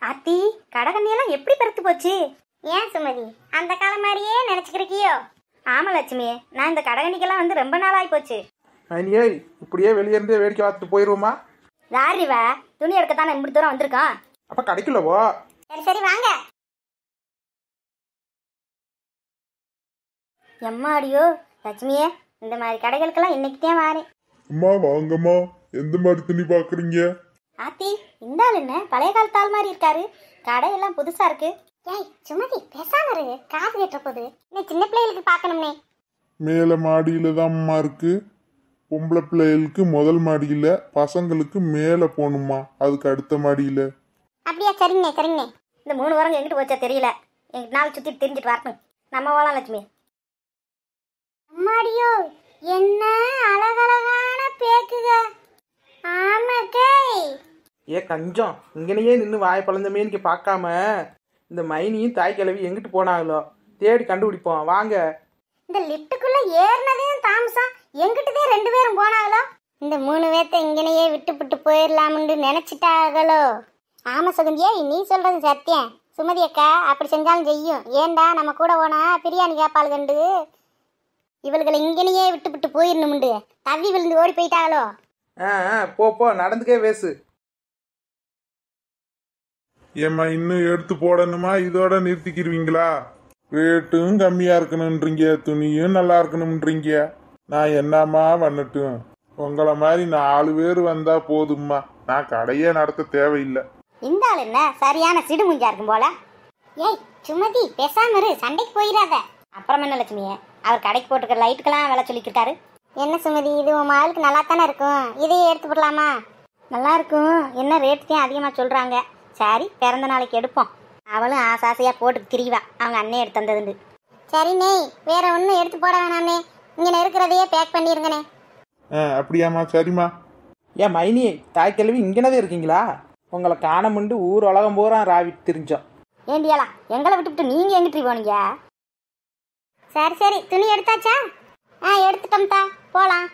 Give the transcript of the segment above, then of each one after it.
ஆத்தி கடகண்ணியெல்லாம் எப்படி பெருத்து போச்சு? ஏன் சுமதி அந்த காலம் மாதிரியே நினைச்சுக்கிறியோ? ஆமா லட்சுமி, நான் இந்த கடகண்ணிக்கெல்லாம் வந்து ரொம்ப நாள் ஆகி போச்சு. ஏய் இப்படியே வெளியே இருந்தே வேடிக்கை பார்த்துட்டு போயிருவோமா? யாரிவா துணி எடுக்கத்தானே இப்படி தூரம் வந்திருக்கான். அப்ப கிடைக்கலவோ? சரி சரி வாங்க. எம்மாடியோ லட்சுமியே, இந்த மாதிரி கடைகளுக்கெல்லாம் இன்னைக்குதான் வாரேன். அம்மா வாங்கம்மா, எந்த மாதிரி துணி பாக்குறீங்க? ஆத்தி இந்த ஆள் என்ன பழைய காலத்து ஆள் மாதிரி இருக்காரு, கடையெல்லாம் புதுசா இருக்கு. ஏய் சுமதி பேசாம இரு, காசு கேட்ட போது நீ சின்ன பிள்ளைகளுக்கு பாக்கணும்னே. மேல மாடியில தான் அம்மா இருக்கு. பொம்பளை பிள்ளைகளுக்கு முதல் மாடியில, பசங்களுக்கு மேல போகணுமா, அதுக்கு அடுத்த மாடியில. அப்படியா? சரிங்க சரிங்க. இந்த 3 வாரம் எங்கிட்டு போச்சா தெரியல, எங்கிட்ட நாள் சுத்திட்டு தெரிஞ்சிட்டு வரணும். நம்ம போலாம் லட்சுமி. அம்மாடியோ என்ன அழகழகான பேக்குக. ஆமாக்கே. ஏ கஞ்சம், இங்கனையே நின்று வாய் பழந்தமே இன்னைக்கு பார்க்காம இந்த மைனியும் தாய் கிழவி எங்கிட்டு போனாங்களோ தேடி கண்டுபிடிப்போம் வாங்க. இந்த லிஃப்ட்டுக்குள்ள ஏறினதே தாமசம், எங்கிட்டதே 2 பேரும் போனாங்களோ. இந்த 3 பேர்த்த இங்கனையே விட்டு போயிடலாம்னு நினைச்சிட்டாங்களோ. ஆமா சுகந்தியா, நீ சொல்றது சத்தியம். சுமதி அக்கா அப்படி செஞ்சாலும் செய்யும். ஏண்டா நம்ம கூட போனா பிரியாணி கேப்பாள் கண்டு இவள்களை இங்கனையே விட்டு போயிடணும்ண்டு தவி விழுந்து ஓடி போயிட்டாங்களோ. போ நடந்துக்கே வேசு. ஏம்மா இன்னும் எடுத்து போடணுமா, இதோட நிறுத்திக்கிருவீங்களா? ரேட்டும் கம்மியா இருக்கணும்ன்றீங்க, துணியும் நல்லா இருக்கணும்ன்றீங்க. நான் என்னம்மா பண்ணட்டும்? உங்களை மாதிரி 4 பேர் வந்தா போதும்மா, நான் கடையே நடத்த தேவையில்லை. இந்த ஆள் என்ன சரியான சிடு முஞ்சா இருக்கும் போல. ஏய் சுமதி பேசாம இரு, சண்டைக்கு போயிடாத. அப்புறம் என்ன லட்சுமியே, அவர் கடைக்கு போட்டுக்கிற லைட்டுக்கெல்லாம் விலை சொல்லிக்கிட்டாரு. என்ன சுமதி, இது உன் ஆளுக்கு நல்லா தானே இருக்கும், இதையே எடுத்து போடலாமா? நல்லா இருக்கும், என்ன ரேட்டுத்தையும் அதிகமாக சொல்கிறாங்க. சரி பிறந்த நாளைக்கு எடுப்போம். அவளும் ஆசாசையாக போட்டு திரிவா, அவங்க அண்ணே எடுத்து தந்ததுண்டு. சரிண்ணே, வேற ஒன்றும் எடுத்து போட வேணாம்னே, இங்கே இருக்கிறதையே பேக் பண்ணிருங்கண்ணே. அப்படியாம்மா? சரிம்மா. ஏன் மைனி தாய் கிழவி இங்கனதே இருக்கீங்களா? உங்களை காணமுண்டு ஊர் உலகம் பூரா ராவிட்டு தெரிஞ்சோம். ஏண்டியாலா எங்களை விட்டுவிட்டு நீங்கள் எங்கிட்டு போனீங்க? சரி சரி துணி எடுத்தாச்சா? எடுத்துட்டோம்தா, போகலாம்.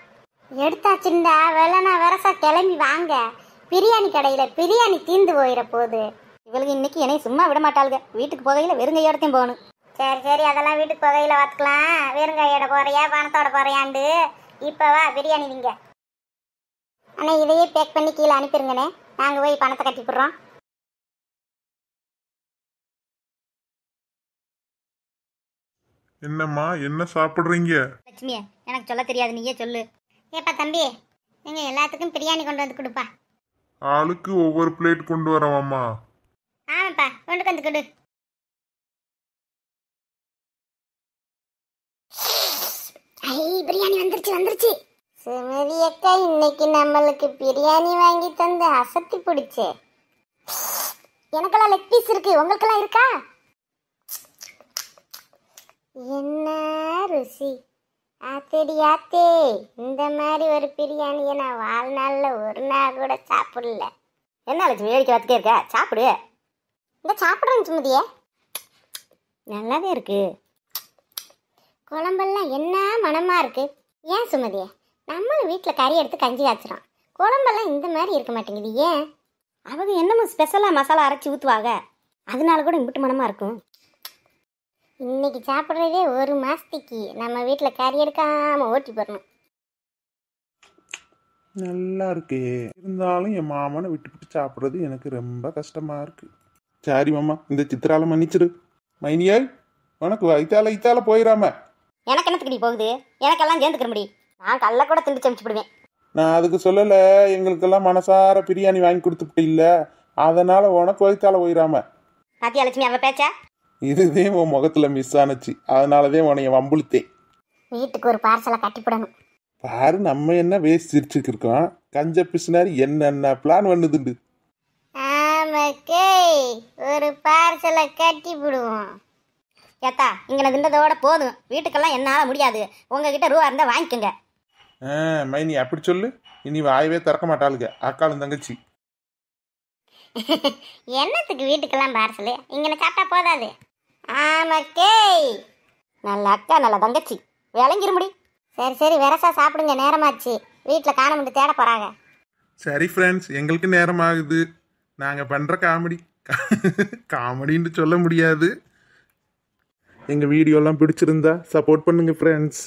எடுத்தாச்சுண்டா, வெள்ளனா வரசா கிளம்பி வாங்க. பிரியாணி கடையில் பிரியாணி தீர்ந்து போயிட போகுது. இவளுக்கு இன்னைக்கு என்னை சும்மா விட மாட்டாளுங்க, வீட்டுக்கு போகையில் வெறுங்கையோடத்தையும் போகணும். சரி சரி அதெல்லாம் வீட்டுக்கு போகையில் பார்த்துக்கலாம். வெறுங்கையோட போறியா பணத்தோட போறியாண்டு இப்போ வா பிரியாணி நீங்க. ஆனால் இதையே பேக் பண்ணி கீழே அனுப்பிடுங்கண்ணே, நாங்கள் போய் பணத்தை கட்டிவிடுறோம். என்னம்மா என்ன சாப்பிடுறீங்க? லட்சுமியே எனக்கு சொல்ல தெரியாது, நீயே சொல்லு. ஏப்பா தம்பி, நீங்கள் எல்லாத்துக்கும் பிரியாணி கொண்டு வந்து கொடுப்பா. ஆளுக்கு ஒவ்வொரு பிளேட் கொண்டு வரவாம்மா? ஆமாப்பா கொண்டு வந்து கொடு. பிரியாணி வந்துருச்சு. சுமதி அக்கா இன்னைக்கு நம்மளுக்கு பிரியாணி வாங்கி தந்து அசத்தி பிடிச்சு. எனக்கெல்லாம் லெக் பீஸ் இருக்கு, உங்களுக்கெல்லாம் இருக்கா? என்ன ருசி ஆத்தே, இந்த மாதிரி ஒரு பிரியாணியை நான் வாழ்நாளில் ஒரு நாள் கூட சாப்பிடல. என்ன லட்சுமி வேடிக்கை பார்த்துட்டே இருக்க, சாப்பிடு. இந்த சாப்பிட்றேன் சுமதியே, நல்லாவே இருக்கு. குழம்பெல்லாம் என்ன மனமாக இருக்கு. ஏன் சுமதியே, நம்மளும் வீட்டில் கறி எடுத்து கஞ்சி காய்ச்சிரும், குழம்பெல்லாம் இந்த மாதிரி இருக்க மாட்டேங்குது. ஏன்? அவங்க என்னமோ ஸ்பெஷலாக மசாலா அரைச்சி ஊற்றுவாங்க, அதனால கூட இம்பிட்டு மனமாக இருக்கும். இன்னைக்கு சாப்பிட்றதே 1 மாதத்துக்கு நம்ம வீட்டில் கறி எடுக்காமல் ஓட்டி போடணும். நல்லா இருக்கே, இருந்தாலும் என் மாமனை விட்டு சாப்பிட்றது எனக்கு ரொம்ப கஷ்டமா இருக்கு. சரி மாமா, இந்த சித்திரால மன்னிச்சிரு. மைனியாய் உனக்கு வைத்தால போயிடாம. எனக்கு என்னத்துக்கு போகுது, எனக்கெல்லாம் சேர்ந்துக்கிற முடி, நான் கல்ல கூட திண்டு சமைச்சுடுவேன். நான் அதுக்கு சொல்லலை, எங்களுக்கெல்லாம் மனசார பிரியாணி வாங்கி கொடுத்துட்டு இல்ல, அதனால உனக்கு வைத்தால போயிடாம. பாத்தியா லட்சுமி அவ பேச்சா? இதுதே உன் முகத்துல மிஸ் ஆனுச்சு, அதனாலதே உனைய வம்புழுத்தேன். வீட்டுக்கு ஒரு பார்சலை கட்டிவிடணும். பாரு நம்ம என்ன வேஸ்ட் சிரிச்சுக்கு இருக்கோம், கஞ்ச பிசுனாரி என்னென்ன பிளான் பண்ணுதுண்டு. ஆமாக்கே, ஒரு பார்சலை கட்டி விடுவோம். ஏத்தா இங்கே தின்றதோட போதும், வீட்டுக்கெல்லாம் என்னால் முடியாது, உங்ககிட்ட ரூபா இருந்தால் வாங்கிக்கோங்க. மைனி அப்படி சொல்லு, இனி வாயவே திறக்க மாட்டாளுங்க அக்காலும் தங்கச்சி. என்னத்துக்கு வீட்டுக்கெல்லாம் பார்சலு, இங்கே சாப்பிட்டா போதாது. ஆமாக்கே, நல்ல அக்கா நல்ல தங்கச்சி, விளங்கிற முடி. சரி சரி வெரசா சாப்பிடுங்க, நேரமாச்சு, வீட்டில் காண முடிந்து தேட போகிறாங்க. சரி ஃப்ரெண்ட்ஸ், எங்களுக்கு நேரம் ஆகுது, நாங்கள் பண்ணுற காமெடி காமெடின்னு சொல்ல முடியாது. எங்கள் வீடியோலாம் பிடிச்சிருந்தா சப்போர்ட் பண்ணுங்க ஃப்ரெண்ட்ஸ்.